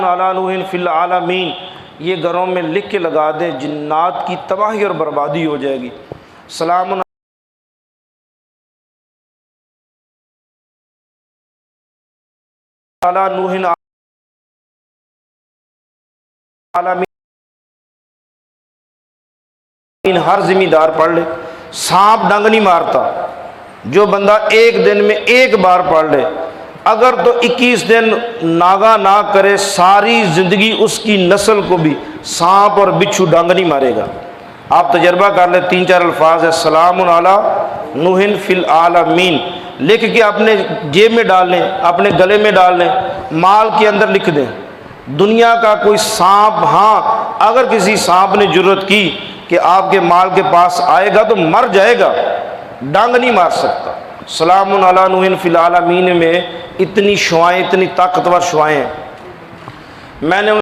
अला नूहिन फिल आलमीन, ये घरों में लिख के लगा दें, जिन्नात की तबाही और बर्बादी हो जाएगी। सलामुन अला नूहिन आलमीन। हर जिम्मेदार पढ़ ले। सांप डंग नहीं मारता। जो बंदा एक दिन में एक बार पढ़ ले, अगर तो 21 दिन नागा ना करे, सारी ज़िंदगी उसकी नस्ल को भी सांप और बिच्छू डंग नहीं मारेगा। आप तजर्बा कर ले। 3-4 अल्फाज है, सलामुन अला नूहिन फिल आलमीन, लिख के अपने जेब में डाल लें, अपने गले में डाल लें, माल के अंदर लिख दें। दुनिया का कोई सांप, हाँ अगर किसी सांप ने जुर्रत की कि आपके माल के पास आएगा तो मर जाएगा, डंग नहीं मार सकता। सलामुन अला नूहिन फिल आलमीन में इतनी शुआएं, इतनी ताकतवर शुआएं हैं। मैंने